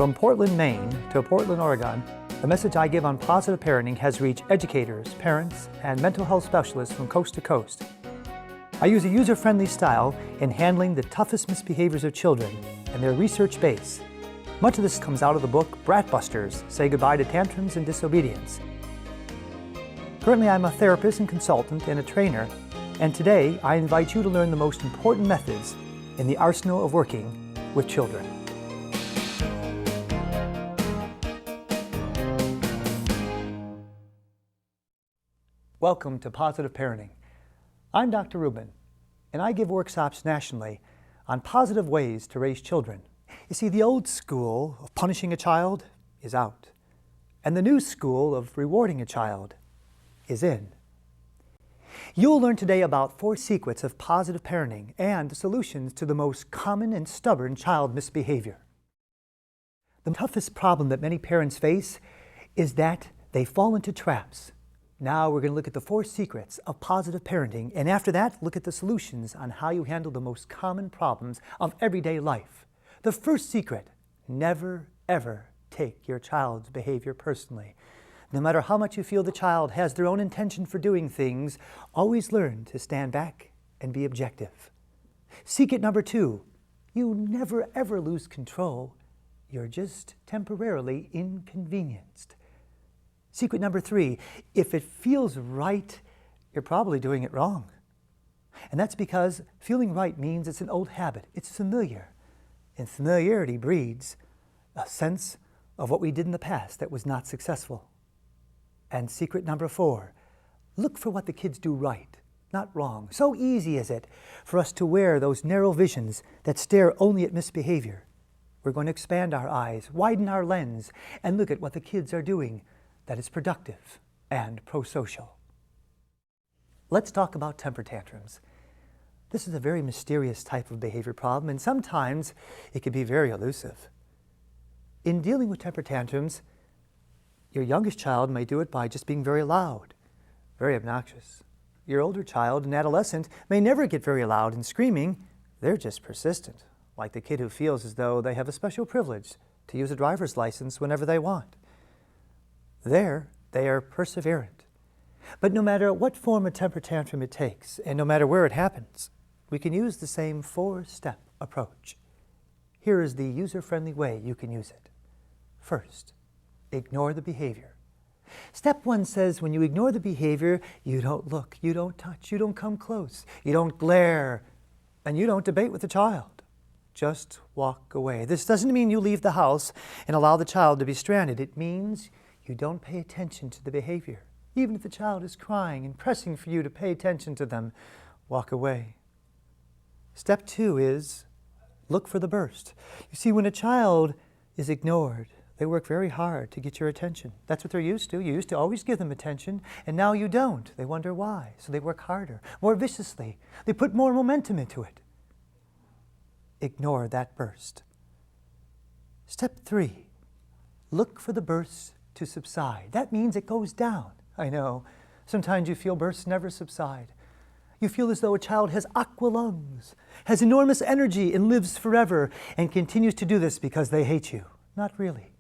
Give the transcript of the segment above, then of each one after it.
From Portland, Maine to Portland, Oregon, the message I give on positive parenting has reached educators, parents, and mental health specialists from coast to coast. I use a user-friendly style in handling the toughest misbehaviors of children and their research base. Much of this comes out of the book Brat Busters, Say Goodbye to Tantrums and Disobedience. Currently, I'm a therapist and consultant and a trainer, and today I invite you to learn the most important methods in the arsenal of working with children. Welcome to Positive Parenting. I'm Dr. Ruben, and I give workshops nationally on positive ways to raise children. You see, the old school of punishing a child is out, and the new school of rewarding a child is in. You'll learn today about 4 secrets of positive parenting and the solutions to the most common and stubborn child misbehavior. The toughest problem that many parents face is that they fall into traps. Now we're going to look at the 4 secrets of positive parenting, and after that, look at the solutions on how you handle the most common problems of everyday life. The first secret: never, ever take your child's behavior personally. No matter how much you feel the child has their own intention for doing things, always learn to stand back and be objective. Secret number 2, you never, ever lose control. You're just temporarily inconvenienced. Secret number 3, if it feels right, you're probably doing it wrong. And that's because feeling right means it's an old habit. It's familiar. And familiarity breeds a sense of what we did in the past that was not successful. And secret number 4, look for what the kids do right, not wrong. So easy is it for us to wear those narrow visions that stare only at misbehavior. We're going to expand our eyes, widen our lens, and look at what the kids are doing that is productive and pro-social. Let's talk about temper tantrums. This is a very mysterious type of behavior problem, and sometimes it can be very elusive. In dealing with temper tantrums, your youngest child may do it by just being very loud, very obnoxious. Your older child, an adolescent, may never get very loud and screaming. They're just persistent, like the kid who feels as though they have a special privilege to use a driver's license whenever they want. There, they are perseverant. But no matter what form of temper tantrum it takes, and no matter where it happens, we can use the same 4-step approach. Here is the user-friendly way you can use it. First, ignore the behavior. Step 1 says when you ignore the behavior, you don't look, you don't touch, you don't come close, you don't glare, and you don't debate with the child. Just walk away. This doesn't mean you leave the house and allow the child to be stranded. It means you don't pay attention to the behavior. Even if the child is crying and pressing for you to pay attention to them, walk away. Step 2 is look for the burst. You see, when a child is ignored, they work very hard to get your attention. That's what they're used to. You used to always give them attention, and now you don't. They wonder why. So they work harder, more viciously. They put more momentum into it. Ignore that burst. Step 3, look for the burst to subside. That means it goes down. I know. Sometimes you feel bursts never subside. You feel as though a child has aqua lungs, has enormous energy and lives forever, and continues to do this because they hate you. Not really.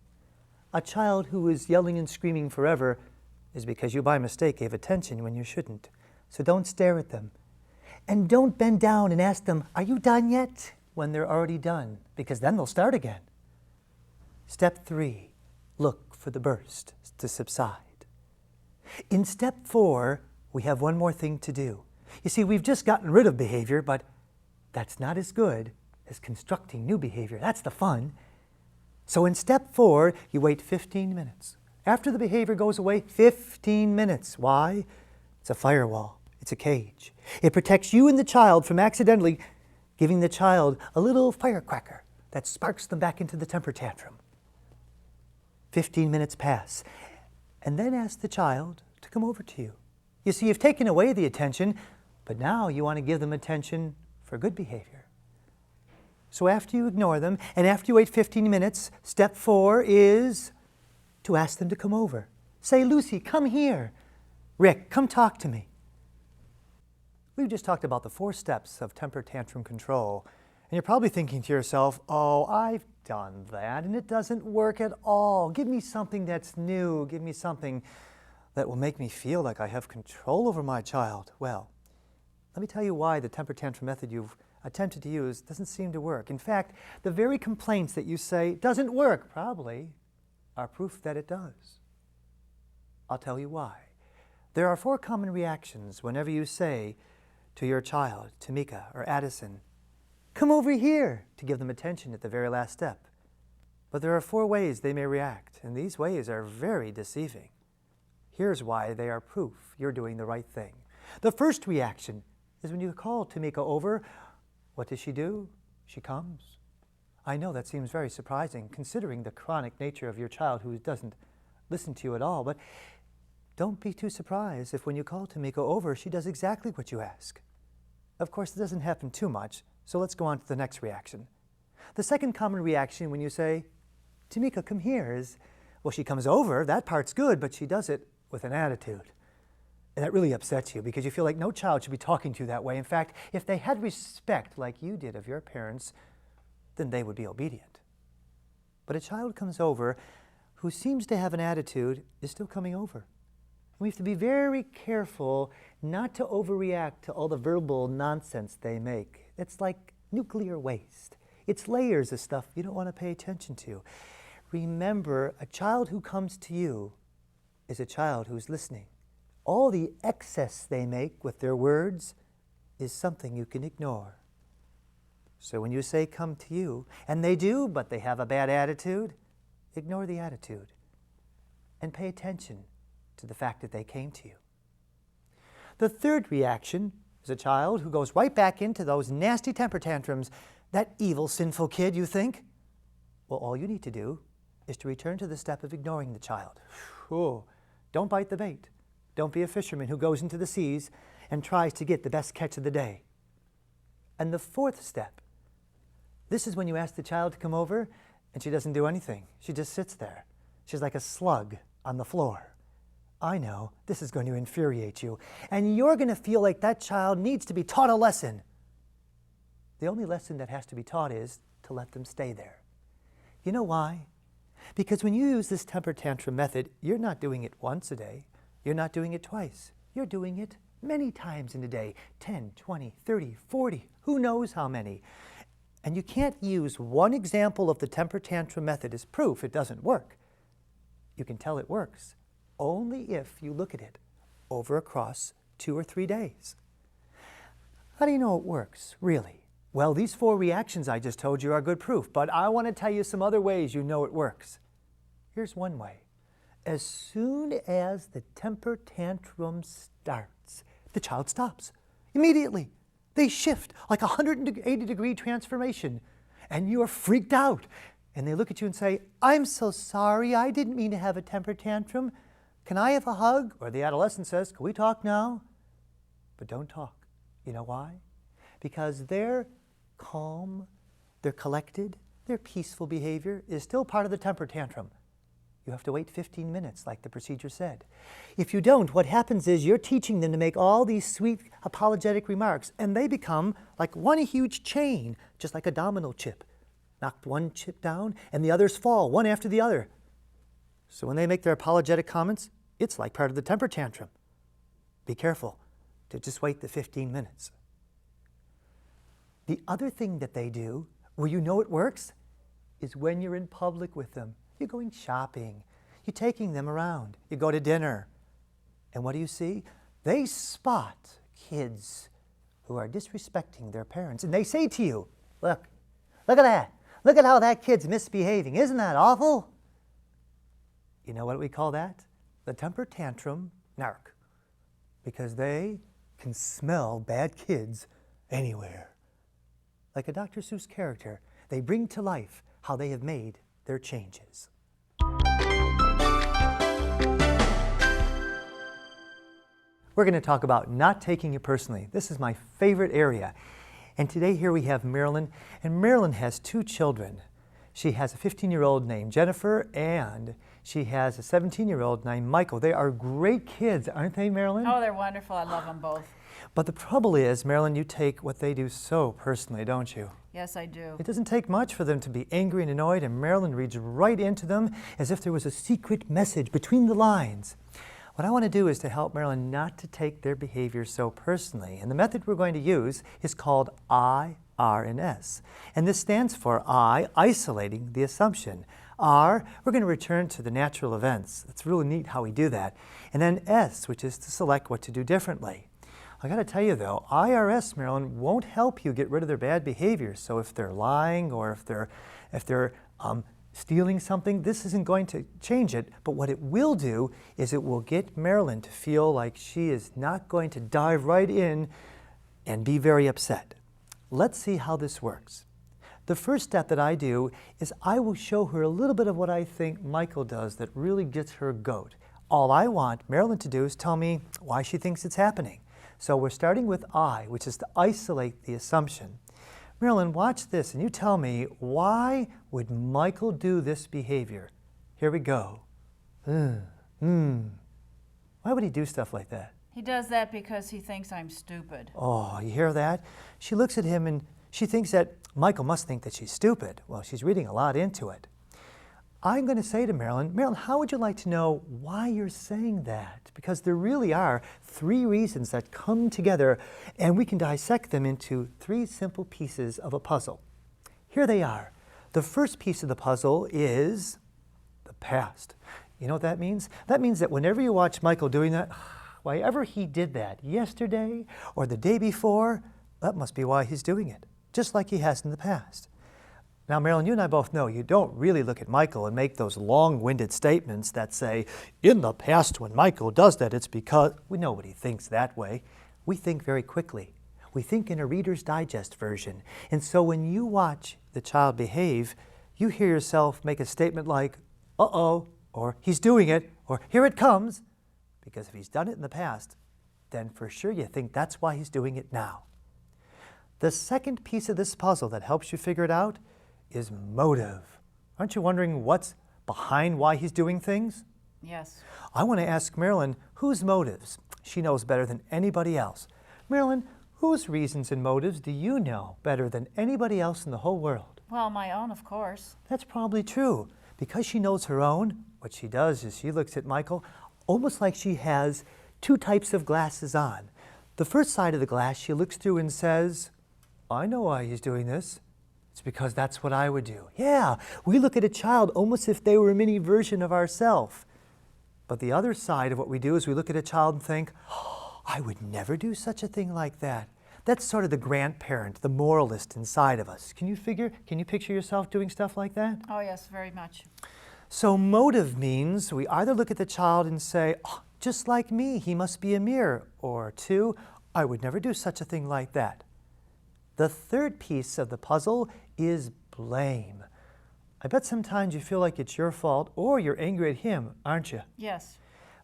A child who is yelling and screaming forever is because you by mistake gave attention when you shouldn't. So don't stare at them. And don't bend down and ask them, "Are you done yet?" when they're already done, because then they'll start again. Step 3, look for the burst to subside. In step 4, we have one more thing to do. You see, we've just gotten rid of behavior, but that's not as good as constructing new behavior. That's the fun. So in step 4, you wait 15 minutes. After the behavior goes away, 15 minutes. Why? It's a firewall. It's a cage. It protects you and the child from accidentally giving the child a little firecracker that sparks them back into the temper tantrum. 15 minutes pass, and then ask the child to come over to you. You see, you've taken away the attention, but now you want to give them attention for good behavior. So after you ignore them, and after you wait 15 minutes, step 4 is to ask them to come over. Say, "Lucy, come here. Rick, come talk to me." We've just talked about the 4 steps of temper tantrum control, And you're probably thinking to yourself, oh, I've done that and it doesn't work at all. Give me something that's new. Give me something that will make me feel like I have control over my child. Well, let me tell you why the temper tantrum method you've attempted to use doesn't seem to work. In fact, the very complaints that you say doesn't work probably are proof that it does. I'll tell you why. There are 4 common reactions whenever you say to your child, Tamika or Addison, come over here, to give them attention at the very last step. But there are 4 ways they may react, and these ways are very deceiving. Here's why they are proof you're doing the right thing. The first reaction is when you call Tamika over. What does she do? She comes. I know that seems very surprising considering the chronic nature of your child who doesn't listen to you at all, but don't be too surprised if when you call Tamika over, she does exactly what you ask. Of course, it doesn't happen too much, so let's go on to the next reaction. The second common reaction when you say, Tamika, come here, is, well, she comes over, that part's good, but she does it with an attitude. And that really upsets you because you feel like no child should be talking to you that way. In fact, if they had respect like you did of your parents, then they would be obedient. But a child comes over who seems to have an attitude is still coming over. We have to be very careful not to overreact to all the verbal nonsense they make. It's like nuclear waste. It's layers of stuff you don't want to pay attention to. Remember, a child who comes to you is a child who's listening. All the excess they make with their words is something you can ignore. So when you say come to you, and they do, but they have a bad attitude, ignore the attitude and pay attention to the fact that they came to you. The third reaction is a child who goes right back into those nasty temper tantrums. That evil, sinful kid, you think? Well, all you need to do is to return to the step of ignoring the child. Whew. Don't bite the bait. Don't be a fisherman who goes into the seas and tries to get the best catch of the day. And the fourth step, this is when you ask the child to come over and she doesn't do anything. She just sits there. She's like a slug on the floor. I know this is going to infuriate you, and you're going to feel like that child needs to be taught a lesson. The only lesson that has to be taught is to let them stay there. You know why? Because when you use this temper tantrum method, you're not doing it once a day. You're not doing it twice. You're doing it many times in a day, 10, 20, 30, 40, who knows how many. And you can't use one example of the temper tantrum method as proof it doesn't work. You can tell it works only if you look at it over across 2 or 3 days. How do you know it works, really? Well, these 4 reactions I just told you are good proof, but I want to tell you some other ways you know it works. Here's one way. As soon as the temper tantrum starts, the child stops. Immediately. They shift like a 180-degree transformation, and you are freaked out. And they look at you and say, I'm so sorry, I didn't mean to have a temper tantrum. Can I have a hug? Or the adolescent says, can we talk now? But don't talk. You know why? Because their calm, their collected, their peaceful behavior is still part of the temper tantrum. You have to wait 15 minutes like the procedure said. If you don't, what happens is you're teaching them to make all these sweet apologetic remarks, and they become like one huge chain, just like a domino chip. Knock one chip down and the others fall, one after the other. So when they make their apologetic comments, it's like part of the temper tantrum. Be careful to just wait the 15 minutes. The other thing that they do, where you know it works, is when you're in public with them. You're going shopping. You're taking them around. You go to dinner. And what do you see? They spot kids who are disrespecting their parents. And they say to you, look at that. Look at how that kid's misbehaving. Isn't that awful? You know what we call that? The temper tantrum narc. Because they can smell bad kids anywhere. Like a Dr. Seuss character, they bring to life how they have made their changes. We're going to talk about not taking it personally. This is my favorite area. And today here we have Marilyn, and Marilyn has 2 children. She has a 15-year-old named Jennifer, and she has a 17-year-old named Michael. They are great kids, aren't they, Marilyn? Oh, they're wonderful. I love them both. But the trouble is, Marilyn, you take what they do so personally, don't you? Yes, I do. It doesn't take much for them to be angry and annoyed, and Marilyn reads right into them as if there was a secret message between the lines. What I want to do is to help Marilyn not to take their behavior so personally. And the method we're going to use is called I, R, and S. And this stands for I, isolating the assumption. R, we're going to return to the natural events. It's really neat how we do that. And then S, which is to select what to do differently. I got to tell you though, IRS, Marilyn, won't help you get rid of their bad behavior. So if they're lying or if they're stealing something, this isn't going to change it. But what it will do is it will get Marilyn to feel like she is not going to dive right in and be very upset. Let's see how this works. The first step that I do is I will show her a little bit of what I think Michael does that really gets her goat. All I want Marilyn to do is tell me why she thinks it's happening. So we're starting with I, which is to isolate the assumption. Marilyn, watch this and you tell me, why would Michael do this behavior? Here we go. Why would he do stuff like that? He does that because he thinks I'm stupid. Oh, you hear that? She looks at him and she thinks that Michael must think that she's stupid. Well, she's reading a lot into it. I'm going to say to Marilyn, how would you like to know why you're saying that? Because there really are 3 reasons that come together, and we can dissect them into 3 simple pieces of a puzzle. Here they are. The first piece of the puzzle is the past. You know what that means? That means that whenever you watch Michael doing that, why ever he did that yesterday or the day before, that must be why he's doing it, just like he has in the past. Now, Marilyn, you and I both know you don't really look at Michael and make those long-winded statements that say, in the past when Michael does that, it's because... We know what he thinks that way. We think very quickly. We think in a Reader's Digest version. And so when you watch the child behave, you hear yourself make a statement like, uh-oh, or he's doing it, or here it comes. Because if he's done it in the past, then for sure you think that's why he's doing it now. The second piece of this puzzle that helps you figure it out is motive. Aren't you wondering what's behind why he's doing things? Yes. I want to ask Marilyn, whose motives? She knows better than anybody else. Marilyn, whose reasons and motives do you know better than anybody else in the whole world? Well, my own, of course. That's probably true. Because she knows her own, what she does is she looks at Michael almost like she has 2 types of glasses on. The first side of the glass she looks through and says, I know why he's doing this. It's because that's what I would do. Yeah, we look at a child almost as if they were a mini version of ourselves. But the other side of what we do is we look at a child and think, oh, I would never do such a thing like that. That's sort of the grandparent, the moralist inside of us. Can you picture yourself doing stuff like that? Oh, yes, very much. So motive means we either look at the child and say, oh, just like me, he must be a mirror. Or 2, I would never do such a thing like that. The third piece of the puzzle is blame. I bet sometimes you feel like it's your fault or you're angry at him, aren't you? Yes.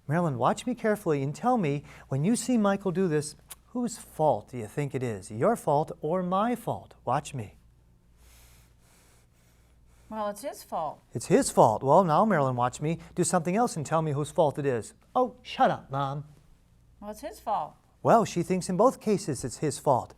Marilyn, watch me carefully and tell me, when you see Michael do this, whose fault do you think it is? Your fault or my fault? Watch me. Well, it's his fault. It's his fault. Well, now, Marilyn, watch me do something else and tell me whose fault it is. Oh, shut up, Mom. Well, it's his fault. Well, she thinks in both cases it's his fault.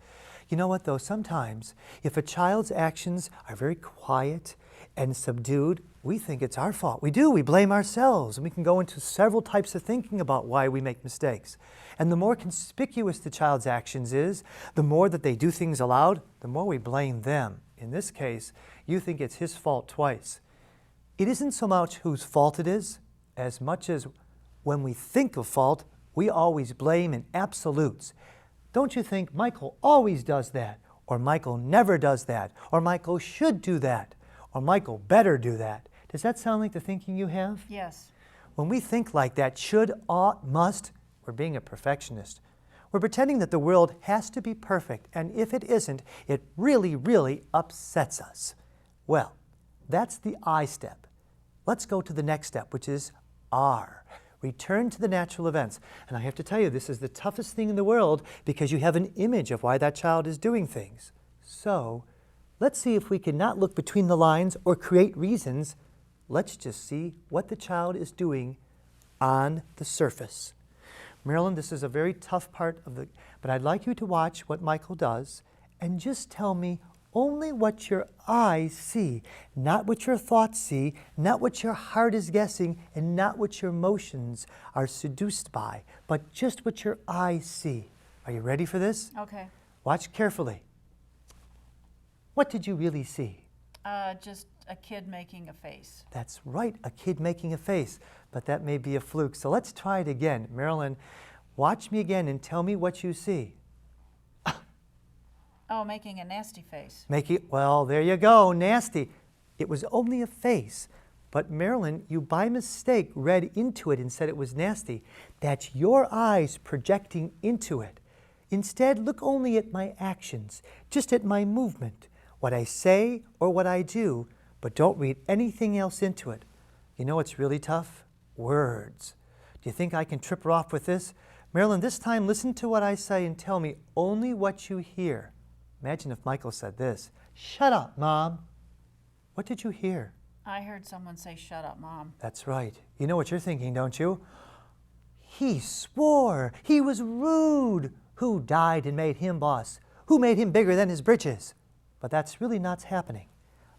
You know what, though? Sometimes, if a child's actions are very quiet and subdued, we think it's our fault. We do. We blame ourselves. And we can go into several types of thinking about why we make mistakes. And the more conspicuous the child's actions is, the more that they do things aloud, the more we blame them. In this case, you think it's his fault twice. It isn't so much whose fault it is, as much as when we think of fault, we always blame in absolutes. Don't you think Michael always does that? Or Michael never does that? Or Michael should do that? Or Michael better do that? Does that sound like the thinking you have? Yes. When we think like that, should, ought, must, we're being a perfectionist. We're pretending that the world has to be perfect, and if it isn't, it really, really upsets us. Well, that's the I step. Let's go to the next step, which is R. Return to the natural events. And I have to tell you, this is the toughest thing in the world because you have an image of why that child is doing things. So let's see if we can not look between the lines or create reasons. Let's just see what the child is doing on the surface. Marilyn, this is a very tough part of the, but I'd like you to watch what Michael does and just tell me only what your eyes see, not what your thoughts see, not what your heart is guessing, and not what your emotions are seduced by, but just what your eyes see. Are you ready for this? Okay. Watch carefully. What did you really see? Just a kid making a face. That's right, a kid making a face, but that may be a fluke. So let's try it again. Marilyn, watch me again and tell me what you see. Oh, making a nasty face. Well, there you go, nasty. It was only a face, but Marilyn, you by mistake read into it and said it was nasty. That's your eyes projecting into it. Instead, look only at my actions, just at my movement, what I say or what I do, but don't read anything else into it. You know what's really tough? Words. Do you think I can trip her off with this? Marilyn, this time listen to what I say and tell me only what you hear. Imagine if Michael said this, "Shut up, Mom." What did you hear? I heard someone say, "Shut up, Mom." That's right. You know what you're thinking, don't you? He swore. He was rude. Who died and made him boss? Who made him bigger than his britches? But that's really not happening.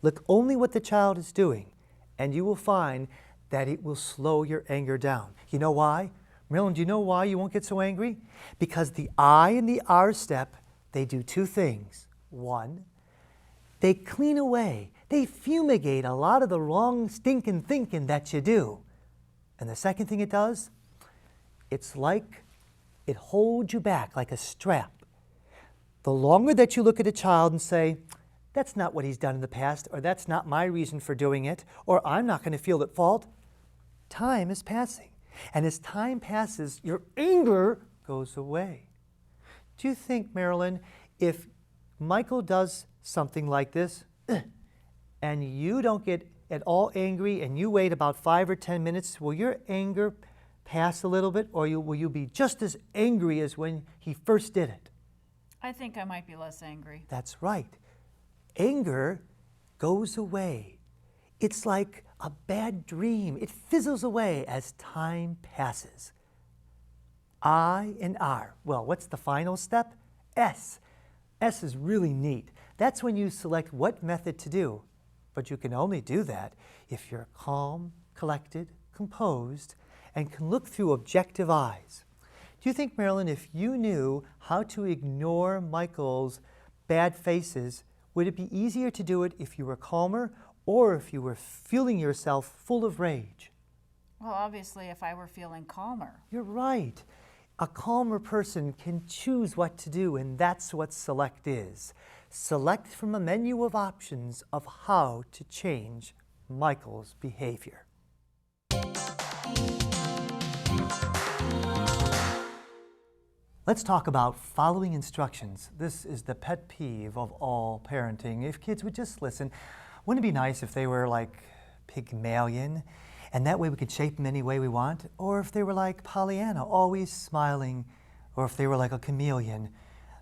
Look only what the child is doing, and you will find that it will slow your anger down. You know why? Marilyn, do you know why you won't get so angry? Because the I and the R step, they do two things. One, they clean away, they fumigate a lot of the wrong stinking thinking that you do. And the second thing it does, it's like it holds you back like a strap. The longer that you look at a child and say, "That's not what he's done in the past," or "That's not my reason for doing it," or "I'm not going to feel at fault," time is passing. And as time passes, your anger goes away. Do you think, Marilyn, if Michael does something like this, and you don't get at all angry and you wait about 5 or 10 minutes, will your anger pass a little bit, or will you be just as angry as when he first did it? I think I might be less angry. That's right. Anger goes away. It's like a bad dream. It fizzles away as time passes. I and R. Well, what's the final step? S. S is really neat. That's when you select what method to do. But you can only do that if you're calm, collected, composed, and can look through objective eyes. Do you think, Marilyn, if you knew how to ignore Michael's bad faces, would it be easier to do it if you were calmer or if you were feeling yourself full of rage? Well, obviously, if I were feeling calmer. You're right. A calmer person can choose what to do, and that's what select is. Select from a menu of options of how to change Michael's behavior. Let's talk about following instructions. This is the pet peeve of all parenting. If kids would just listen, wouldn't it be nice if they were like Pygmalion, and that way we could shape them any way we want? Or if they were like Pollyanna, always smiling, or if they were like a chameleon,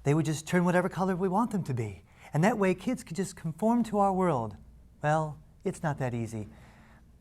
they would just turn whatever color we want them to be. And that way kids could just conform to our world. Well, it's not that easy.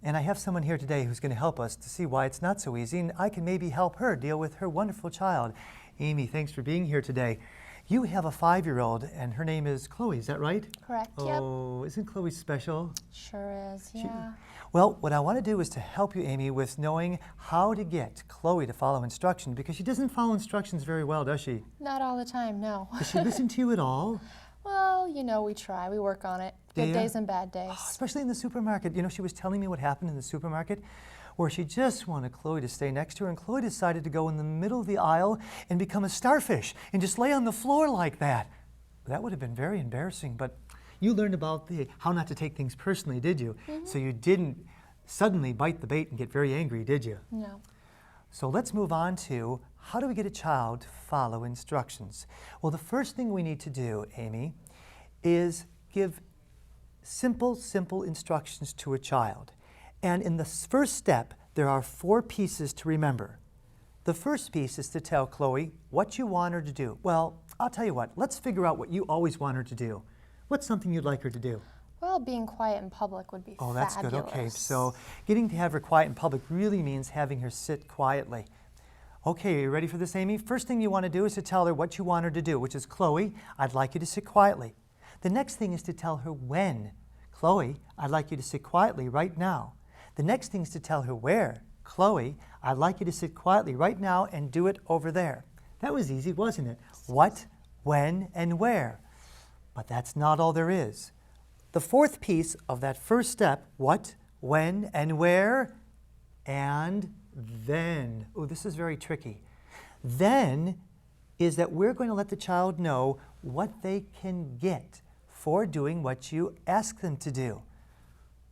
And I have someone here today who's going to help us to see why it's not so easy, and I can maybe help her deal with her wonderful child. Amy, thanks for being here today. You have a 5-year-old, and her name is Chloe, is that right? Correct, Oh, isn't Chloe special? Sure is, yeah. Well, what I want to do is to help you, Amy, with knowing how to get Chloe to follow instructions, because she doesn't follow instructions very well, does she? Not all the time, no. Does she listen to you at all? Well, you know, we try, we work on it. Good days and bad days. Especially in the supermarket. You know, she was telling me what happened in the supermarket, where she just wanted Chloe to stay next to her, and Chloe decided to go in the middle of the aisle and become a starfish and just lay on the floor like that. That would have been very embarrassing, but you learned about how not to take things personally, did you? Mm-hmm. So you didn't suddenly bite the bait and get very angry, did you? No. So let's move on to how do we get a child to follow instructions? Well, the first thing we need to do, Amy, is give simple instructions to a child. And in the first step, there are 4 pieces to remember. The first piece is to tell Chloe what you want her to do. Well, I'll tell you what, let's figure out what you always want her to do. What's something you'd like her to do? Well, being quiet in public would be Oh, fabulous. that's good. Okay, so getting to have her quiet in public really means having her sit quietly. Okay, are you ready for this, Amy? First thing you want to do is to tell her what you want her to do, which is, Chloe, I'd like you to sit quietly. The next thing is to tell her when. Chloe, I'd like you to sit quietly right now. The next thing is to tell her where. Chloe, I'd like you to sit quietly right now and do it over there. That was easy, wasn't it? What, when, and where. But that's not all there is. The fourth piece of that first step, what, when, and where, and then. Oh, this is very tricky. Then is that we're going to let the child know what they can get for doing what you ask them to do.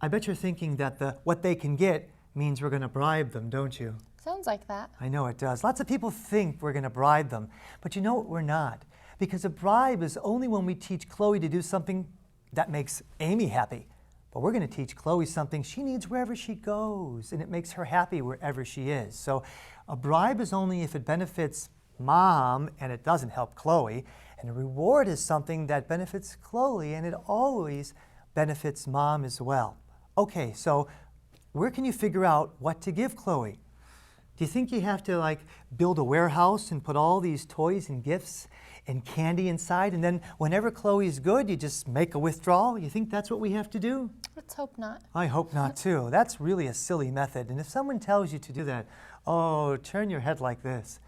I bet you're thinking that the what they can get means we're going to bribe them, don't you? Sounds like that. I know it does. Lots of people think we're going to bribe them, but you know what? We're not. Because a bribe is only when we teach Chloe to do something that makes Amy happy. But we're going to teach Chloe something she needs wherever she goes, and it makes her happy wherever she is. So a bribe is only if it benefits Mom and it doesn't help Chloe. And a reward is something that benefits Chloe and it always benefits Mom as well. Okay, so where can you figure out what to give Chloe? Do you think you have to build a warehouse and put all these toys and gifts and candy inside, and then whenever Chloe's good, you just make a withdrawal? You think that's what we have to do? Let's hope not. I hope not too. That's really a silly method. And if someone tells you to do that, oh, turn your head like this.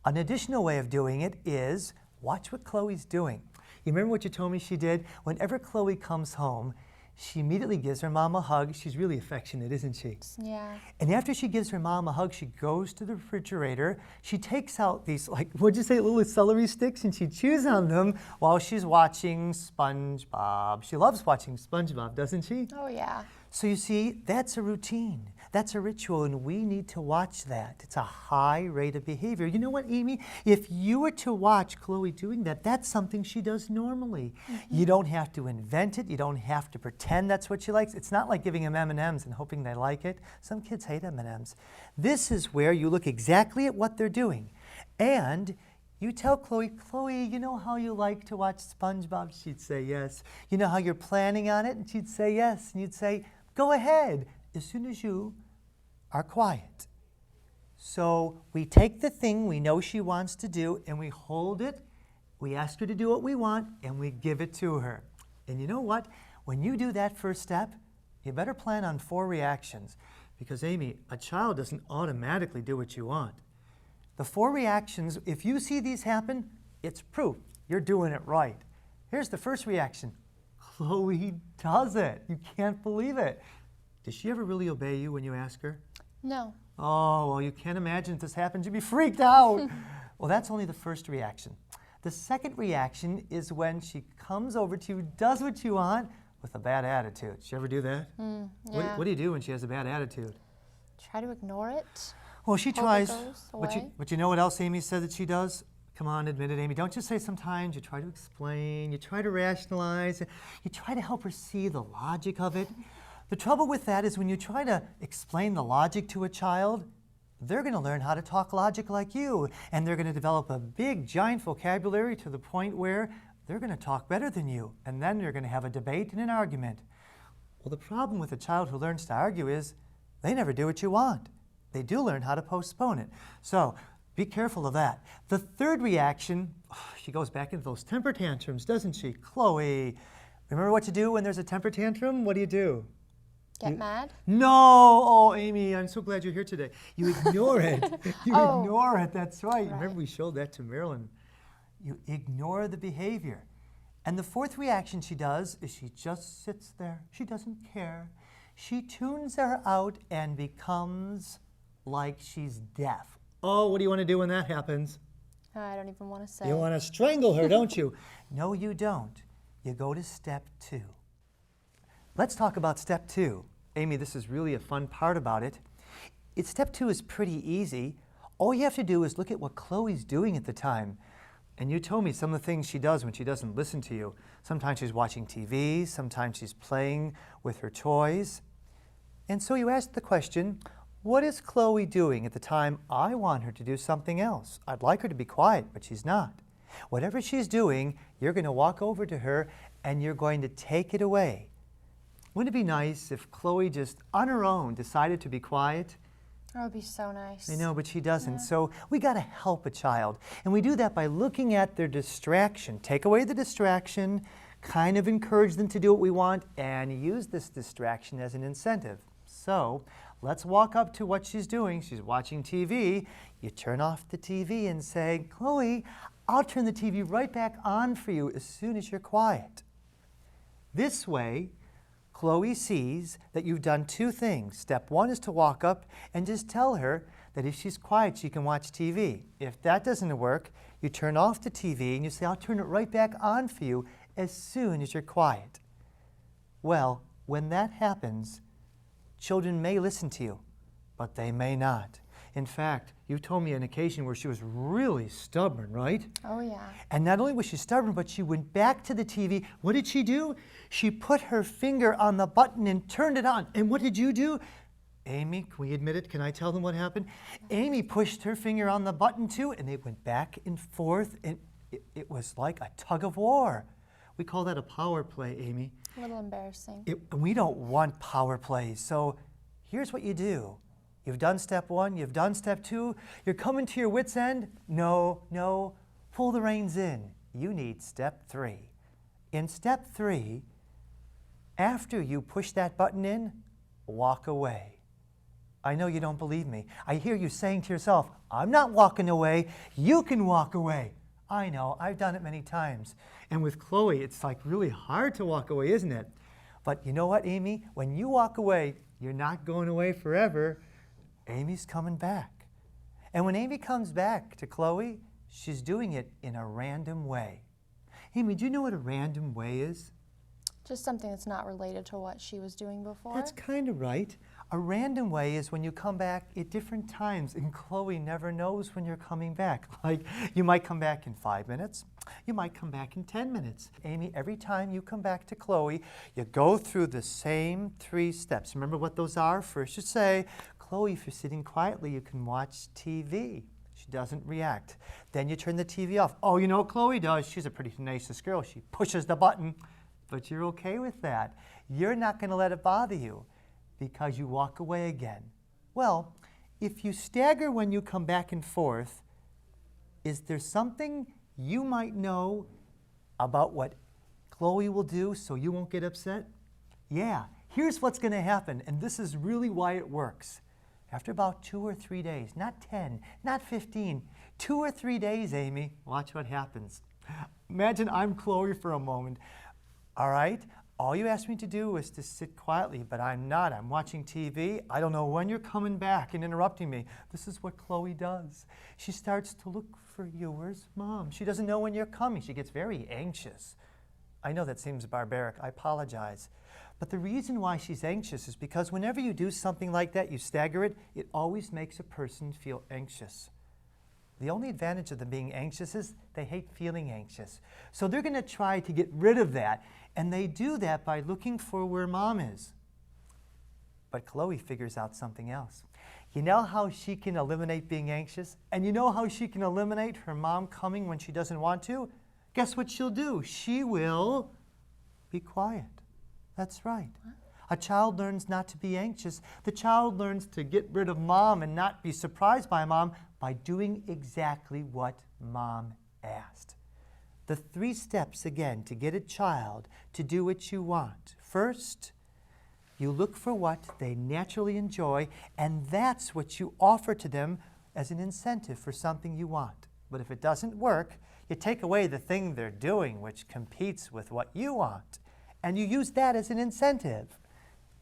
An additional way of doing it is watch what Chloe's doing. You remember what you told me she did? Whenever Chloe comes home, she immediately gives her mom a hug. She's really affectionate, isn't she? Yeah. And after she gives her mom a hug, she goes to the refrigerator. She takes out these, what'd you say, little celery sticks, and she chews on them while she's watching SpongeBob. She loves watching SpongeBob, doesn't she? Oh, yeah. So you see, that's a routine. That's a ritual, and we need to watch that. It's a high rate of behavior. You know what, Amy? If you were to watch Chloe doing that, that's something she does normally. You don't have to invent it. You don't have to pretend that's what she likes. It's not like giving them M&Ms and hoping they like it. Some kids hate M&Ms. This is where you look exactly at what they're doing. And you tell Chloe, Chloe, you know how you like to watch SpongeBob? She'd say yes. You know how you're planning on it? And she'd say yes. And you'd say, go ahead, as soon as you are quiet. So we take the thing we know she wants to do and we hold it, we ask her to do what we want, and we give it to her. And you know what? When you do that first step, you better plan on 4 reactions. Because Amy, a child doesn't automatically do what you want. The 4 reactions, if you see these happen, it's proof you're doing it right. Here's the first reaction. Chloe does it. You can't believe it. Does she ever really obey you when you ask her? No. Oh, well, you can't imagine if this happens. You'd be freaked out. Well, that's only the first reaction. The second reaction is when she comes over to you, does what you want, with a bad attitude. Does she ever do that? Yeah. What do you do when she has a bad attitude? Try to ignore it. Well, she Hope it tries. goes But away. you know what else Amy said that she does? Come on, admit it, Amy. Don't just say sometimes. You try to explain. You try to rationalize. You try to help her see the logic of it. The trouble with that is when you try to explain the logic to a child, they're going to learn how to talk logic like you. And they're going to develop a big, giant vocabulary to the point where they're going to talk better than you. And then you're going to have a debate and an argument. Well, the problem with a child who learns to argue is they never do what you want. They do learn how to postpone it. So be careful of that. The third reaction, she goes back into those temper tantrums, doesn't she? Chloe, remember what to do when there's a temper tantrum? What do? Get mad? No! Oh, Amy, I'm so glad you're here today. You ignore it. You Oh. ignore it, that's right. Right. Remember we showed that to Marilyn. You ignore the behavior. And the fourth reaction she does is she just sits there. She doesn't care. She tunes her out and becomes like she's deaf. Oh, what do you want to do when that happens? I don't even want to say. You want to strangle her, don't you? No, you don't. You go to step 2. Let's talk about step 2. Amy, this is really a fun part about it. Step 2 is pretty easy. All you have to do is look at what Chloe's doing at the time. And you told me some of the things she does when she doesn't listen to you. Sometimes she's watching TV, sometimes she's playing with her toys. And so you ask the question, what is Chloe doing at the time I want her to do something else? I'd like her to be quiet, but she's not. Whatever she's doing, you're going to walk over to her and you're going to take it away. Wouldn't it be nice if Chloe just on her own decided to be quiet? That would be so nice. I know, but she doesn't. Yeah. So we got to help a child. And we do that by looking at their distraction. Take away the distraction, kind of encourage them to do what we want, and use this distraction as an incentive. So let's walk up to what she's doing. She's watching TV. You turn off the TV and say, Chloe, I'll turn the TV right back on for you as soon as you're quiet. This way, Chloe sees that you've done two things. Step one is to walk up and just tell her that if she's quiet, she can watch TV. If that doesn't work, you turn off the TV and you say, I'll turn it right back on for you as soon as you're quiet. Well, when that happens, children may listen to you, but they may not. In fact, you told me an occasion where she was really stubborn, right? Oh, yeah. And not only was she stubborn, but she went back to the TV. What did she do? She put her finger on the button and turned it on. And what did you do? Amy, can we admit it? Can I tell them what happened? Amy pushed her finger on the button too, and they went back and forth, and it was like a tug of war. We call that a power play, Amy. A little embarrassing. We don't want power plays. So here's what you do. You've done step one, you've done step two, you're coming to your wit's end. No, pull the reins in. You need step three. In step three, after you push that button in, walk away. I know you don't believe me. I hear you saying to yourself, I'm not walking away, you can walk away. I know, I've done it many times. And with Chloe, it's like really hard to walk away, isn't it? But you know what, Amy? When you walk away, you're not going away forever. Amy's coming back. And when Amy comes back to Chloe, she's doing it in a random way. Amy, do you know what a random way is? Just something that's not related to what she was doing before. That's kind of right. A random way is when you come back at different times, and Chloe never knows when you're coming back. Like, you might come back in 5 minutes, you might come back in 10 minutes. Amy, every time you come back to Chloe, you go through the same 3 steps. Remember what those are? First you say, Chloe, if you're sitting quietly, you can watch TV. She doesn't react. Then you turn the TV off. Oh, you know what Chloe does? She's a pretty tenacious girl. She pushes the button, but you're okay with that. You're not going to let it bother you because you walk away again. Well, if you stagger when you come back and forth, is there something you might know about what Chloe will do so you won't get upset? Yeah, here's what's going to happen, and this is really why it works. After about 2 or 3 days, not 10, not 15, 2 or 3 days, Amy, watch what happens. Imagine I'm Chloe for a moment. All right, all you asked me to do was to sit quietly, but I'm not. I'm watching TV. I don't know when you're coming back and interrupting me. This is what Chloe does. She starts to look for you. Where's Mom? She doesn't know when you're coming. She gets very anxious. I know that seems barbaric. I apologize. But the reason why she's anxious is because whenever you do something like that, you stagger it, it always makes a person feel anxious. The only advantage of them being anxious is they hate feeling anxious. So they're going to try to get rid of that, and they do that by looking for where Mom is. But Chloe figures out something else. You know how she can eliminate being anxious? And you know how she can eliminate her mom coming when she doesn't want to? Guess what she'll do? She will be quiet. That's right. A child learns not to be anxious. The child learns to get rid of Mom and not be surprised by Mom by doing exactly what Mom asked. The 3 steps, again, to get a child to do what you want. First, you look for what they naturally enjoy, and that's what you offer to them as an incentive for something you want. But if it doesn't work, you take away the thing they're doing, which competes with what you want, and you use that as an incentive.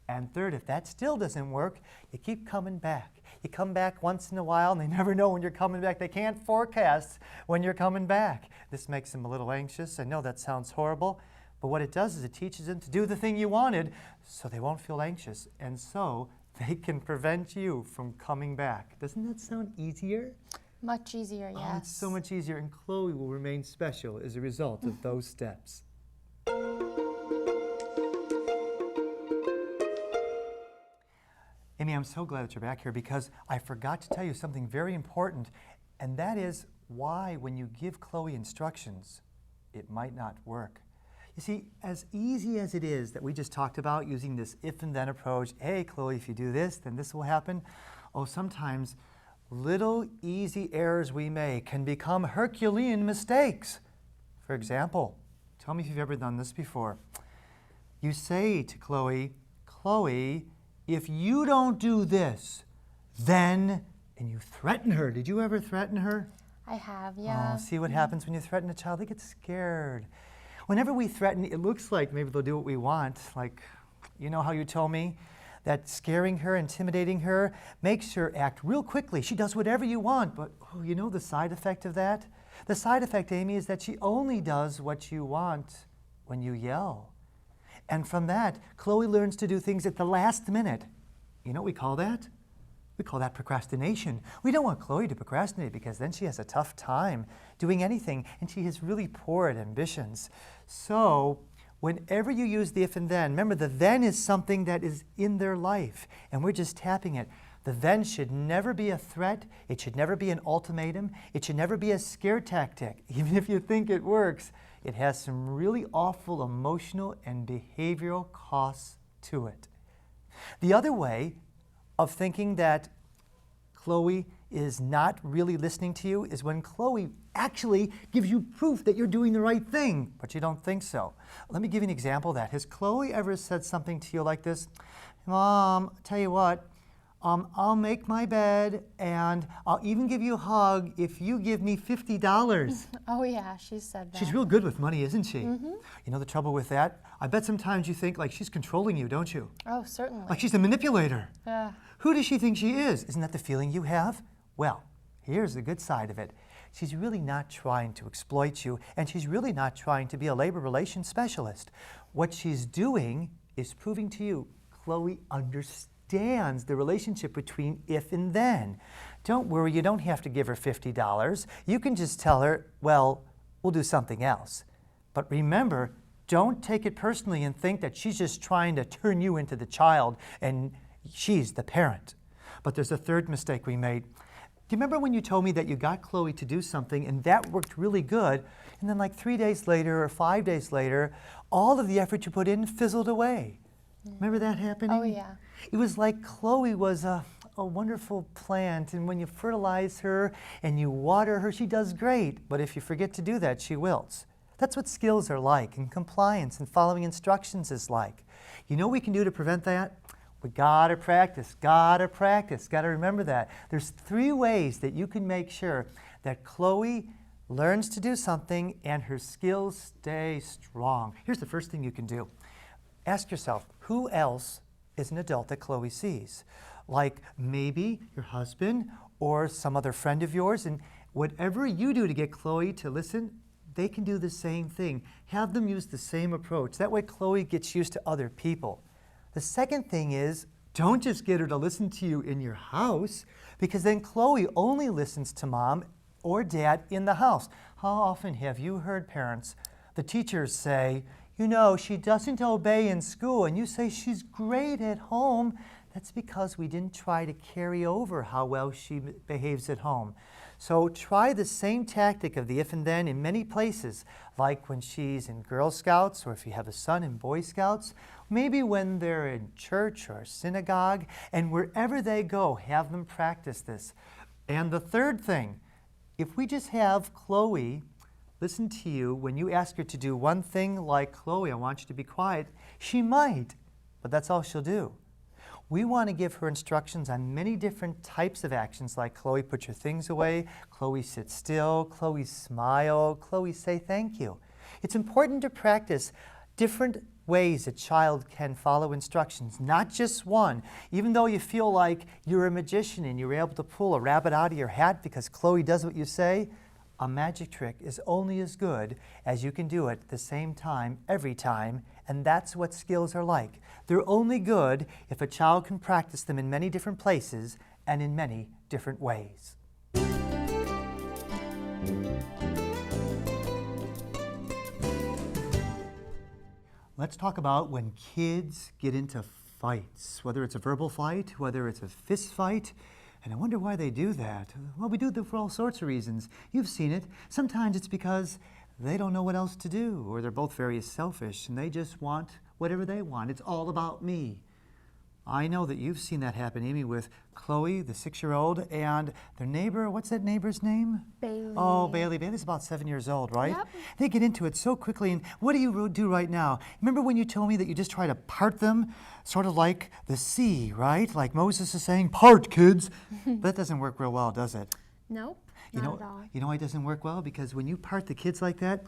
And third, if that still doesn't work, you keep coming back. You come back once in a while, and they never know when you're coming back. They can't forecast when you're coming back. This makes them a little anxious. I know that sounds horrible, but what it does is it teaches them to do the thing you wanted so they won't feel anxious, and so they can prevent you from coming back. Doesn't that sound easier? Much easier, yes. Oh, it's so much easier, and Chloe will remain special as a result of those steps. Amy, I'm so glad that you're back here because I forgot to tell you something very important, and that is why when you give Chloe instructions, it might not work. You see, as easy as it is that we just talked about using this if and then approach, hey, Chloe, if you do this, then this will happen. Oh, sometimes little easy errors we make can become Herculean mistakes. For example, tell me if you've ever done this before. You say to Chloe, Chloe, if you don't do this, then, and you threaten her. Did you ever threaten her? I have, yeah. Oh, see what happens when you threaten a child? They get scared. Whenever we threaten, it looks like maybe they'll do what we want. Like, you know how you told me that scaring her, intimidating her, makes her act real quickly. She does whatever you want, but oh, you know the side effect of that? The side effect, Amy, is that she only does what you want when you yell. And from that, Chloe learns to do things at the last minute. You know what we call that? We call that procrastination. We don't want Chloe to procrastinate because then she has a tough time doing anything and she has really poor ambitions. So whenever you use the if and then, remember the then is something that is in their life and we're just tapping it. The then should never be a threat. It should never be an ultimatum. It should never be a scare tactic. Even if you think it works, it has some really awful emotional and behavioral costs to it. The other way of thinking that Chloe is not really listening to you is when Chloe actually gives you proof that you're doing the right thing, but you don't think so. Let me give you an example of that. Has Chloe ever said something to you like this? Mom, tell you what, I'll make my bed and I'll even give you a hug if you give me $50. Oh yeah, she said that. She's real good with money, isn't she? Mm-hmm. You know the trouble with that? I bet sometimes you think like she's controlling you, don't you? Oh, certainly. Like she's a manipulator. Yeah. Who does she think she is? Isn't that the feeling you have? Well, here's the good side of it. She's really not trying to exploit you, and she's really not trying to be a labor relations specialist. What she's doing is proving to you Chloe understands the relationship between if and then. Don't worry, you don't have to give her $50. You can just tell her, well, we'll do something else. But remember, don't take it personally and think that she's just trying to turn you into the child and she's the parent. But there's a third mistake we made. Do you remember when you told me that you got Chloe to do something and that worked really good, and then like 3 days later or 5 days later, all of the effort you put in fizzled away? Remember that happening? Oh yeah. It was like Chloe was a wonderful plant, and when you fertilize her and you water her, she does great. But if you forget to do that, she wilts. That's what skills are like, and compliance and following instructions is like. You know what we can do to prevent that? We gotta practice, gotta remember that. There's 3 ways that you can make sure that Chloe learns to do something and her skills stay strong. Here's the first thing you can do. Ask yourself, who else is an adult that Chloe sees? Like maybe your husband or some other friend of yours, and whatever you do to get Chloe to listen, they can do the same thing. Have them use the same approach. That way Chloe gets used to other people. The second thing is, don't just get her to listen to you in your house, because then Chloe only listens to mom or dad in the house. How often have you heard parents, the teachers say, you know, she doesn't obey in school, and you say she's great at home. That's because we didn't try to carry over how well she behaves at home. So try the same tactic of the if and then in many places, like when she's in Girl Scouts, or if you have a son in Boy Scouts, maybe when they're in church or synagogue, and wherever they go, have them practice this. And the third thing, if we just have Chloe listen to you when you ask her to do one thing like, Chloe, I want you to be quiet, she might, but that's all she'll do. We want to give her instructions on many different types of actions, like Chloe, put your things away, Chloe, sit still, Chloe, smile, Chloe, say thank you. It's important to practice different ways a child can follow instructions, not just one. Even though you feel like you're a magician and you're able to pull a rabbit out of your hat because Chloe does what you say, a magic trick is only as good as you can do it at the same time, every time, and that's what skills are like. They're only good if a child can practice them in many different places and in many different ways. Let's talk about when kids get into fights, whether it's a verbal fight, whether it's a fist fight. And I wonder why they do that. Well, we do that for all sorts of reasons. You've seen it. Sometimes it's because they don't know what else to do, or they're both very selfish and they just want whatever they want. It's all about me. I know that you've seen that happen, Amy, with Chloe, the 6-year-old, and their neighbor. What's that neighbor's name? Bailey. Oh, Bailey. Bailey's about 7 years old, right? Yep. They get into it so quickly. And what do you do right now? Remember when you told me that you just try to part them, sort of like the sea, right? Like Moses is saying, part, kids. But that doesn't work real well, does it? Nope, You not know, at all. you know why it doesn't work well? Because when you part the kids like that,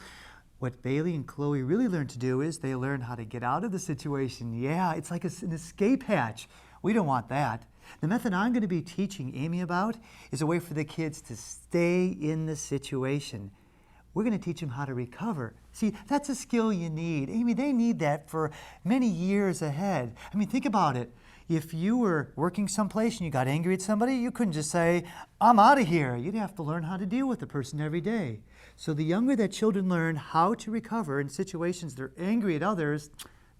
what Bailey and Chloe really learn to do is they learn how to get out of the situation. Yeah, it's like an escape hatch. We don't want that. The method I'm going to be teaching Amy about is a way for the kids to stay in the situation. We're going to teach them how to recover. See, that's a skill you need. Amy, they need that for many years ahead. I mean, think about it. If you were working someplace and you got angry at somebody, you couldn't just say, I'm out of here. You'd have to learn how to deal with the person every day. So the younger that children learn how to recover in situations they're angry at others,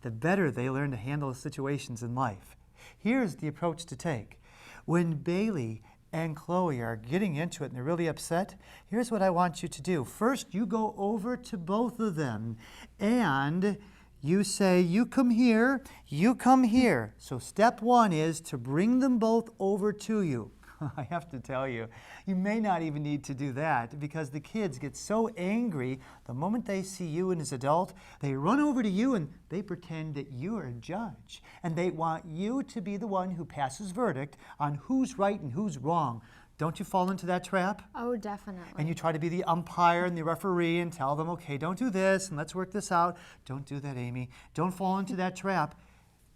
the better they learn to handle situations in life. Here's the approach to take. When Bailey and Chloe are getting into it and they're really upset, here's what I want you to do. First, you go over to both of them and you say, you come here, you come here. So step one is to bring them both over to you. I have to tell you, you may not even need to do that because the kids get so angry the moment they see you and as an adult, they run over to you and they pretend that you're a judge. And they want you to be the one who passes verdict on who's right and who's wrong. Don't you fall into that trap? Oh, definitely. And you try to be the umpire and the referee and tell them, okay, don't do this and let's work this out. Don't do that, Amy. Don't fall into that trap.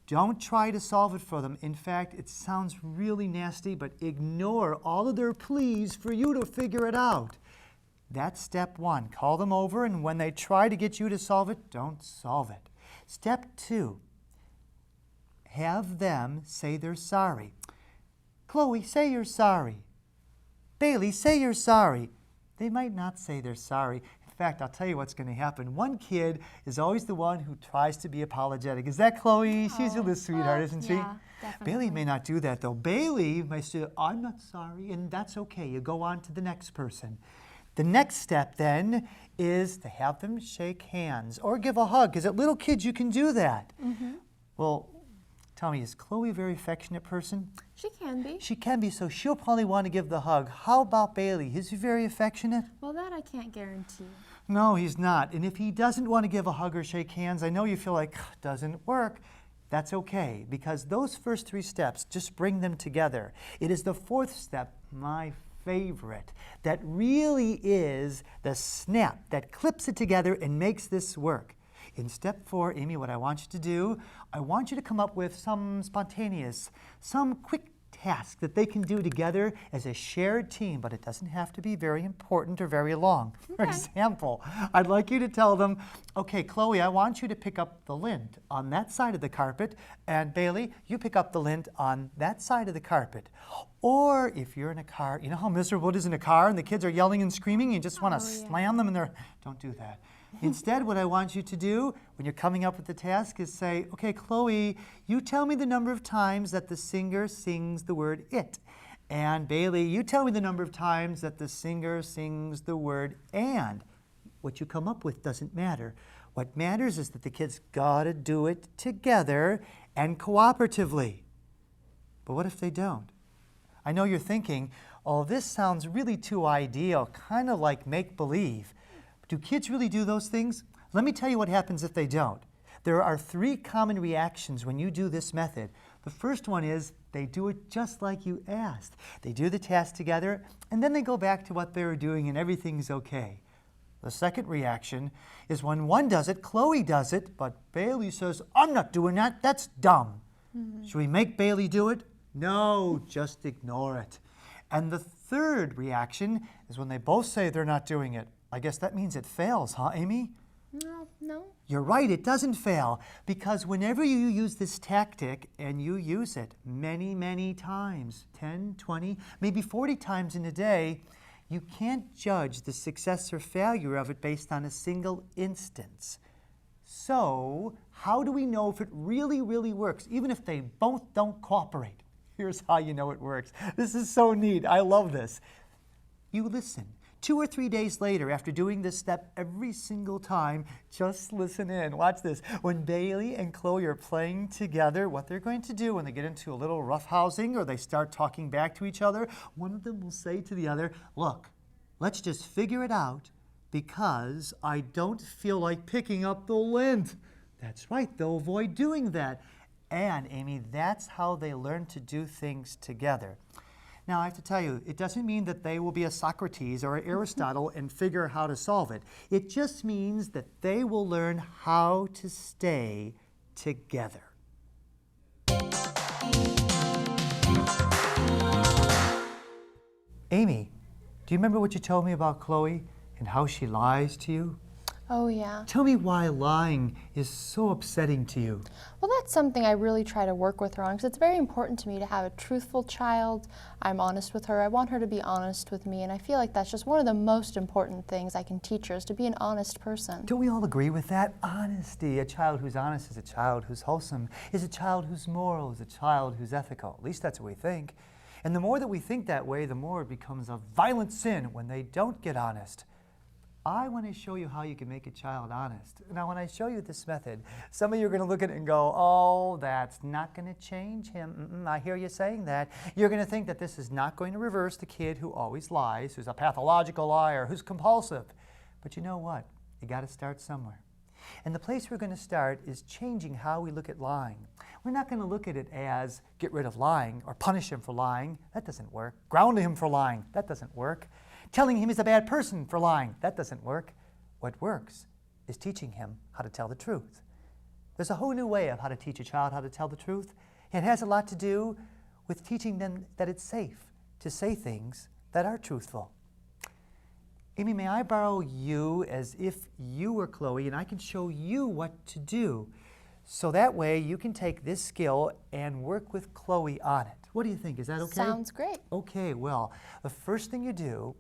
Don't try to solve it for them. In fact, it sounds really nasty, but ignore all of their pleas for you to figure it out. That's step one. Call them over, and when they try to get you to solve it, don't solve it. Step two, have them say they're sorry. Chloe, say you're sorry. Bailey, say you're sorry. They might not say they're sorry. In fact, I'll tell you what's going to happen. One kid is always the one who tries to be apologetic. Is that Chloe? She's a little sweetheart, isn't she? Yeah, definitely. Bailey may not do that, though. Bailey may say, I'm not sorry, and that's okay. You go on to the next person. The next step, then, is to have them shake hands or give a hug, because at little kids, you can do that. Mm-hmm. Well, tell me, is Chloe a very affectionate person? She can be. She can be, so she'll probably want to give the hug. How about Bailey? Is he very affectionate? Well, that I can't guarantee. No, he's not. And if he doesn't want to give a hug or shake hands, I know you feel like it doesn't work. That's okay, because those first 3 steps, just bring them together. It is the 4th step, my favorite, that really is the snap that clips it together and makes this work. In step 4, Amy, what I want you to do, I want you to come up with some spontaneous, some quick task that they can do together as a shared team, but it doesn't have to be very important or very long. For example, I'd like you to tell them, okay, Chloe, I want you to pick up the lint on that side of the carpet, and Bailey, you pick up the lint on that side of the carpet. Or if you're in a car, you know how miserable it is in a car and the kids are yelling and screaming, you just want to slam them in their, don't do that. Instead, what I want you to do when you're coming up with the task is say, okay, Chloe, you tell me the number of times that the singer sings the word it. And Bailey, you tell me the number of times that the singer sings the word and. What you come up with doesn't matter. What matters is that the kids gotta do it together and cooperatively. But what if they don't? I know you're thinking, oh, this sounds really too ideal, kind of like make-believe. Do kids really do those things? Let me tell you what happens if they don't. There are 3 common reactions when you do this method. The first one is they do it just like you asked. They do the task together, and then they go back to what they were doing, and everything's okay. The second reaction is when one does it, Chloe does it, but Bailey says, I'm not doing that, that's dumb. Should we make Bailey do it? No, just ignore it. And the third reaction is when they both say they're not doing it. I guess that means it fails, huh, Amy? No. You're right, it doesn't fail, because whenever you use this tactic and you use it many, many times, 10, 20, maybe 40 times in a day, you can't judge the success or failure of it based on a single instance. So, how do we know if it really, really works, even if they both don't cooperate? Here's how you know it works. This is so neat. I love this. You listen. 2 or 3 days later, after doing this step every single time, just listen in. Watch this. When Bailey and Chloe are playing together, what they're going to do when they get into a little roughhousing or they start talking back to each other, one of them will say to the other, look, let's just figure it out because I don't feel like picking up the lint. That's right, they'll avoid doing that. And, Amy, that's how they learn to do things together. Now, I have to tell you, it doesn't mean that they will be a Socrates or an Aristotle and figure how to solve it. It just means that they will learn how to stay together. Amy, do you remember what you told me about Chloe and how she lies to you? Oh, yeah. Tell me why lying is so upsetting to you. Well, that's something I really try to work with her on because it's very important to me to have a truthful child. I'm honest with her. I want her to be honest with me, and I feel like that's just one of the most important things I can teach her is to be an honest person. Don't we all agree with that? Honesty. A child who's honest is a child who's wholesome, is a child who's moral, is a child who's ethical. At least that's what we think. And the more that we think that way, the more it becomes a violent sin when they don't get honest. I want to show you how you can make a child honest. Now, when I show you this method, some of you are going to look at it and go, oh, that's not going to change him. I hear you saying that. You're going to think that this is not going to reverse the kid who always lies, who's a pathological liar, who's compulsive. But you know what? You got to start somewhere. And the place we're going to start is changing how we look at lying. We're not going to look at it as get rid of lying or punish him for lying. That doesn't work. Ground him for lying. That doesn't work. Telling him he's a bad person for lying. That doesn't work. What works is teaching him how to tell the truth. There's a whole new way of how to teach a child how to tell the truth. It has a lot to do with teaching them that it's safe to say things that are truthful. Amy, may I borrow you as if you were Chloe and I can show you what to do? So that way you can take this skill and work with Chloe on it. What do you think? Is that okay? Sounds great. Okay, well, the first thing you do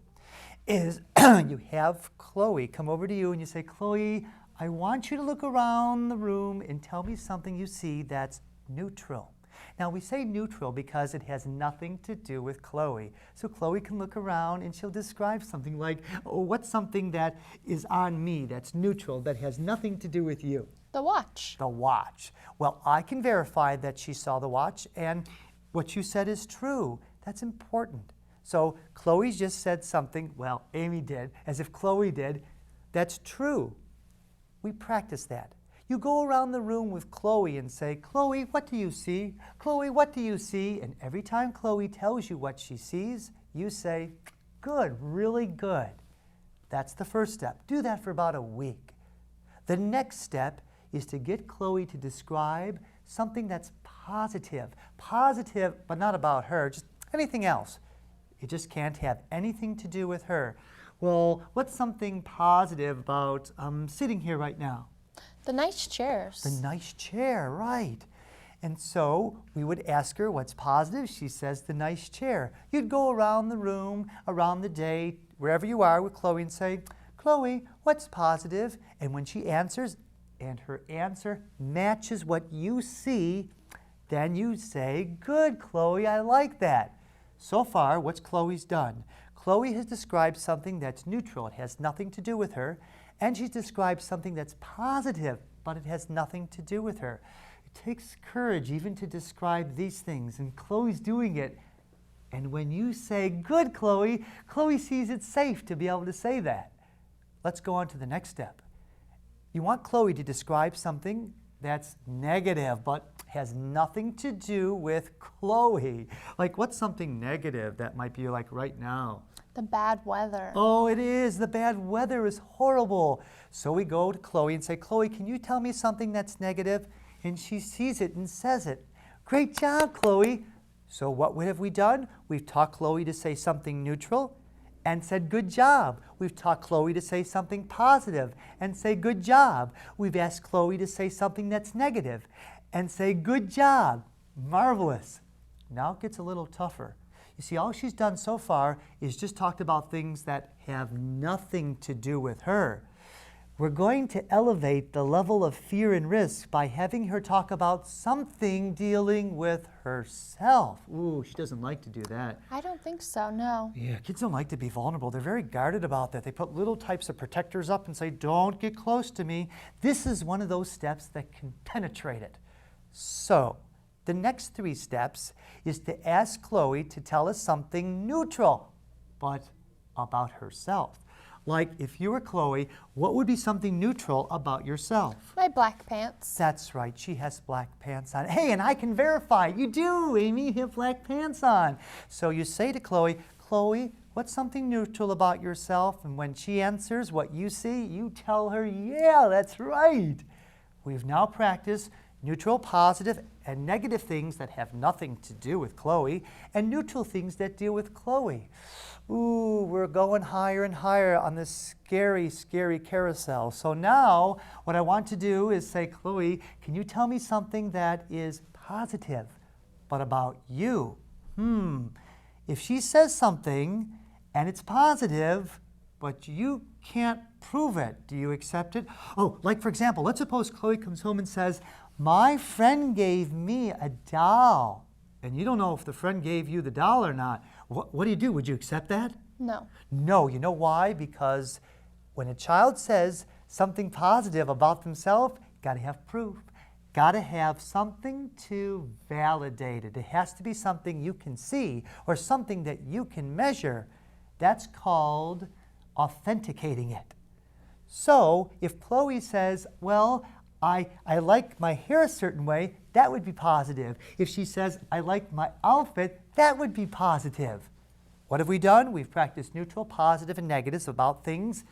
is you have Chloe come over to you and you say, Chloe, I want you to look around the room and tell me something you see that's neutral. Now, we say neutral because it has nothing to do with Chloe. So Chloe can look around and she'll describe something like, oh, what's something that is on me that's neutral, that has nothing to do with you? The watch. The watch. Well, I can verify that she saw the watch and what you said is true. That's important. So Chloe just said something, well, Amy did, as if Chloe did. That's true. We practice that. You go around the room with Chloe and say, Chloe, what do you see? Chloe, what do you see? And every time Chloe tells you what she sees, you say, good, really good. That's the first step. Do that for about a week. The next step is to get Chloe to describe something that's positive. Positive, but not about her, just anything else. It just can't have anything to do with her. Well, what's something positive about sitting here right now? The nice chairs. The nice chair, right. And so we would ask her what's positive. She says the nice chair. You'd go around the room, around the day, wherever you are with Chloe and say, Chloe, what's positive? And when she answers, and her answer matches what you see, then you say, good, Chloe, I like that. So far, what's Chloe's done? Chloe has described something that's neutral. It has nothing to do with her. And she's described something that's positive, but it has nothing to do with her. It takes courage even to describe these things, and Chloe's doing it. And when you say, good, Chloe, Chloe sees it's safe to be able to say that. Let's go on to the next step. You want Chloe to describe something that's negative, but has nothing to do with Chloe. Like, what's something negative that might be like right now? The bad weather. Oh, it is. The bad weather is horrible. So we go to Chloe and say, Chloe, can you tell me something that's negative? And she sees it and says it. Great job, Chloe. So what have we done? We've taught Chloe to say something neutral and said, good job. We've taught Chloe to say something positive and say, good job. We've asked Chloe to say something that's negative and say, good job. Marvelous. Now it gets a little tougher. You see, all she's done so far is just talked about things that have nothing to do with her. We're going to elevate the level of fear and risk by having her talk about something dealing with herself. Ooh, she doesn't like to do that. I don't think so, no. Yeah, kids don't like to be vulnerable. They're very guarded about that. They put little types of protectors up and say, don't get close to me. This is one of those steps that can penetrate it. So, the next 3 steps is to ask Chloe to tell us something neutral, but about herself. Like, if you were Chloe, what would be something neutral about yourself? My black pants. That's right, she has black pants on. Hey, and I can verify, you do, Amy, you have black pants on. So you say to Chloe, Chloe, what's something neutral about yourself? And when she answers what you see, you tell her, yeah, that's right. We've now practiced neutral, positive, and negative things that have nothing to do with Chloe, and neutral things that deal with Chloe. Ooh, we're going higher and higher on this scary, scary carousel. So now what I want to do is say, Chloe, can you tell me something that is positive, but about you? If she says something and it's positive, but you can't prove it, do you accept it? Oh, like for example, let's suppose Chloe comes home and says, my friend gave me a doll. And you don't know if the friend gave you the doll or not. What do? Would you accept that? No. No, you know why? Because when a child says something positive about themselves, got to have proof. Got to have something to validate it. It has to be something you can see or something that you can measure. That's called authenticating it. So if Chloe says, well, I like my hair a certain way, that would be positive. If she says, I like my outfit, that would be positive. What have we done? We've practiced neutral, positive, and negatives about things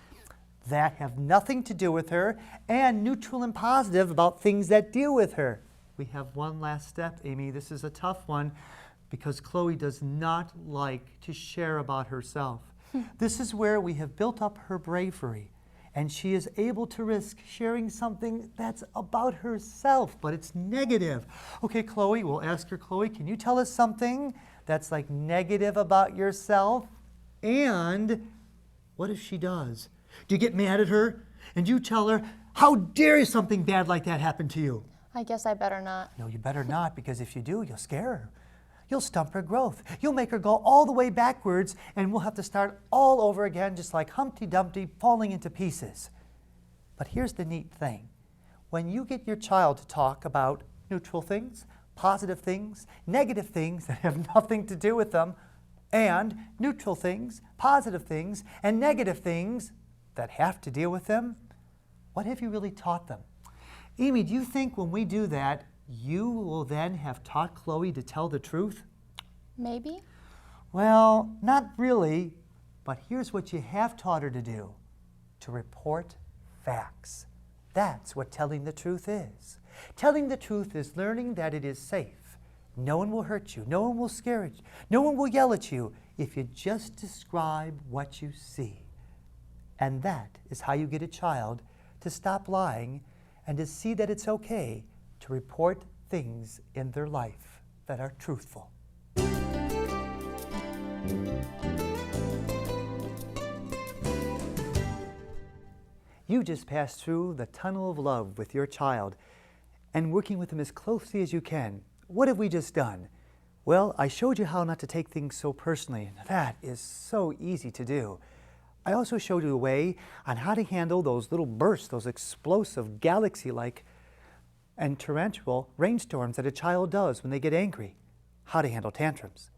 that have nothing to do with her, and neutral and positive about things that deal with her. We have one last step, Amy. This is a tough one because Chloe does not like to share about herself. This is where we have built up her bravery, and she is able to risk sharing something that's about herself, but it's negative. Okay, Chloe, we'll ask her, Chloe, can you tell us something that's like negative about yourself? And what if she does? Do you get mad at her? And you tell her, how dare something bad like that happen to you? I guess I better not. No, you better not, because if you do, you'll scare her. You'll stump her growth. You'll make her go all the way backwards, and we'll have to start all over again, just like Humpty Dumpty falling into pieces. But here's the neat thing. When you get your child to talk about neutral things, positive things, negative things that have nothing to do with them, and neutral things, positive things, and negative things that have to deal with them, what have you really taught them? Amy, do you think when we do that, you will then have taught Chloe to tell the truth? Maybe. Well, not really, but here's what you have taught her to do: to report facts. That's what telling the truth is. Telling the truth is learning that it is safe. No one will hurt you. No one will scare you. No one will yell at you if you just describe what you see. And that is how you get a child to stop lying and to see that it's okay to report things in their life that are truthful. You just passed through the tunnel of love with your child and working with them as closely as you can. What have we just done? Well, I showed you how not to take things so personally, and that is so easy to do. I also showed you a way on how to handle those little bursts, those explosive galaxy-like and torrential rainstorms that a child does when they get angry, how to handle tantrums.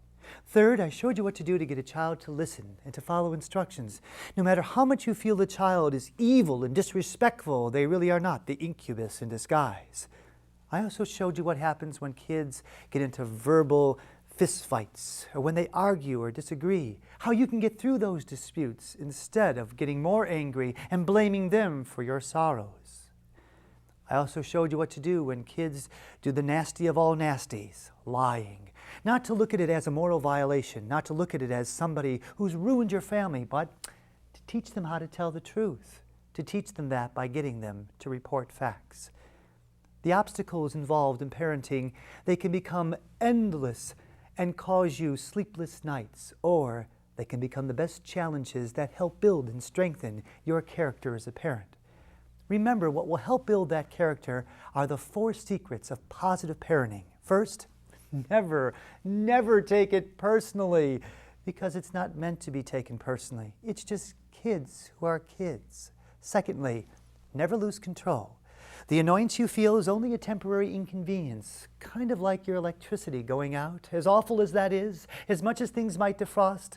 Third, I showed you what to do to get a child to listen and to follow instructions. No matter how much you feel the child is evil and disrespectful, they really are not the incubus in disguise. I also showed you what happens when kids get into verbal fistfights or when they argue or disagree, how you can get through those disputes instead of getting more angry and blaming them for your sorrows. I also showed you what to do when kids do the nasty of all nasties, lying. Not to look at it as a moral violation, not to look at it as somebody who's ruined your family, but to teach them how to tell the truth, to teach them that by getting them to report facts. The obstacles involved in parenting, they can become endless and cause you sleepless nights, or they can become the best challenges that help build and strengthen your character as a parent. Remember, what will help build that character are the 4 secrets of positive parenting. First, never take it personally, because it's not meant to be taken personally. It's just kids who are kids. Secondly, never lose control. The annoyance you feel is only a temporary inconvenience, kind of like your electricity going out. As awful as that is, as much as things might defrost,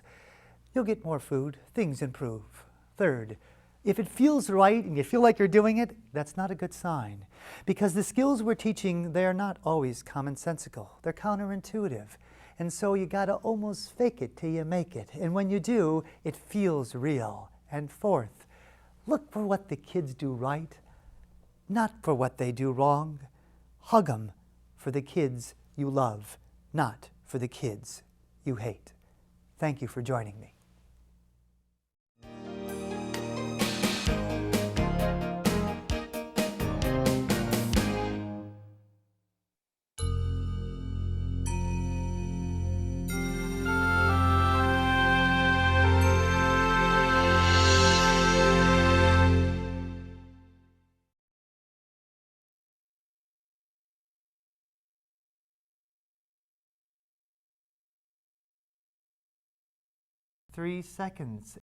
you'll get more food, things improve. Third, if it feels right and you feel like you're doing it, that's not a good sign. Because the skills we're teaching, they are not always commonsensical. They're counterintuitive. And so you gotta almost fake it till you make it. And when you do, it feels real. And fourth, look for what the kids do right, not for what they do wrong. Hug them for the kids you love, not for the kids you hate. Thank you for joining me. Three seconds.